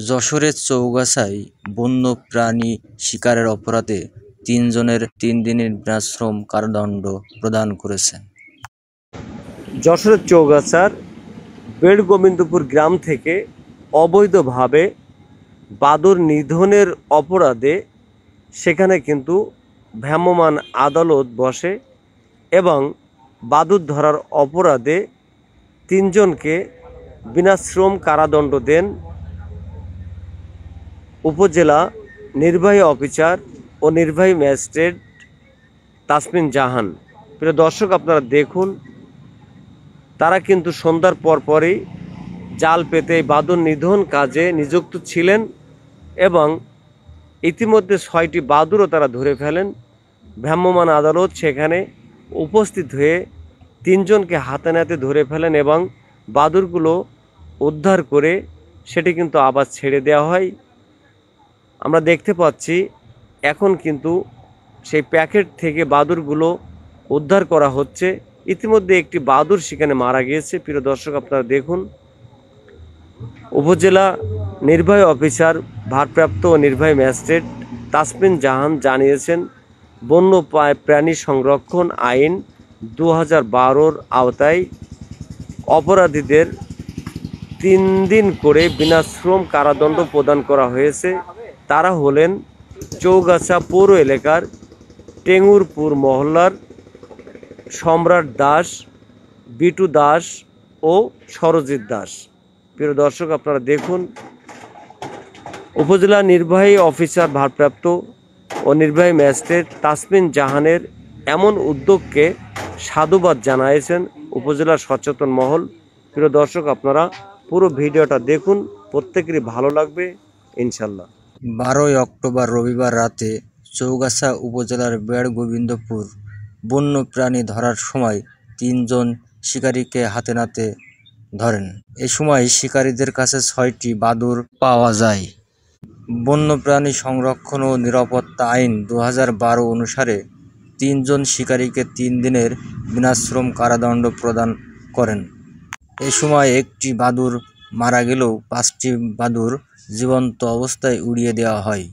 যশোরের চৌগাছায় বন্যপ্রাণী শিকারের অপরাধে ৩ জনের ৩ দিনের বিনাশ্রম কারাদণ্ড প্রদান করেছে। যশোরের চৌগাছার বেড়গোবিন্দপুর গ্রাম থেকে অবৈধভাবে বাদুড় নিধনের অপরাধে সেখানে কিন্তু ভ্রাম্যমাণ আদালত বসে এবং বাদুড় ধরার অপরাধে ৩ জনকে বিনাশ্রম কারাদণ্ড দেন উপজেলা নির্বাহী অফিসার ও নির্বাহী ম্যাজিস্ট্রেট তাসমিন জাহান। প্রিয় দর্শক, আপনারা দেখুন, তারা কিন্তু সন্ধ্যার পরপরই জাল পেতে বাদুড় নিধন কাজে নিযুক্ত ছিলেন এবং ইতিমধ্যে ৬টি বাদুড়ও তারা ধরে ফেলেন। ভ্রাম্যমাণ আদালত সেখানে উপস্থিত হয়ে ৩ জনকে হাতে নাতে ধরে ফেলেন এবং বাদুড়গুলো উদ্ধার করে সেটি কিন্তু আবার ছেড়ে দেওয়া হয়। আমরা দেখতে পাচ্ছি এখন কিন্তু সেই প্যাকেট থেকে বাদুড়গুলো উদ্ধার করা হচ্ছে। ইতিমধ্যে একটি বাদুড় সেখানে মারা গিয়েছে। প্রিয় দর্শক, আপনারা দেখুন, উপজেলা নির্বাহী অফিসার ভারপ্রাপ্ত ও নির্বাহী ম্যাজিস্ট্রেট তাসমিন জাহান জানিয়েছেন, বন্য প্রাণী সংরক্ষণ আইন ২০১২-র আওতায় অপরাধীদের ৩ দিন করে বিনাশ্রম কারাদণ্ড প্রদান করা হয়েছে। তারা হলেন চৌগাছা পৌর এলাকার টেঙ্গুরপুর মহল্লার সম্রাট দাস, বিটু দাস ও সরজিৎ দাস। প্রিয় দর্শক, আপনারা দেখুন, উপজেলা নির্বাহী অফিসার ভারপ্রাপ্ত ও নির্বাহী ম্যাজিস্ট্রেট তাসমিন জাহানের এমন উদ্যোগকে সাধুবাদ জানিয়েছেন উপজেলার সচেতন মহল। প্রিয় দর্শক, আপনারা পুরো ভিডিওটা দেখুন, প্রত্যেকেরই ভালো লাগবে ইনশাল্লাহ। ১২ই অক্টোবর রবিবার রাতে চৌগাছা উপজেলার বেড়গোবিন্দপুর বন্যপ্রাণী ধরার সময় ৩ জন শিকারীকে হাতে নাতে ধরেন। এ সময় শিকারীদের কাছে ৬টি বাদুড় পাওয়া যায়। বন্যপ্রাণী সংরক্ষণ ও নিরাপত্তা আইন ২০১২ অনুসারে ৩ জন শিকারীকে ৩ দিনের বিনাশ্রম কারাদণ্ড প্রদান করেন। এ সময় একটি বাদুড় মারা গেলেও ৫টি বাদুড় জীবন্ত অবস্থায় উড়িয়ে দেওয়া হয়।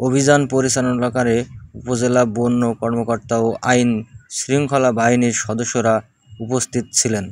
অভিযান পরিচালনাকালে উপজেলা বন্য কর্মকর্তা ও আইন শৃঙ্খলা বাহিনীর সদস্যরা উপস্থিত ছিলেন।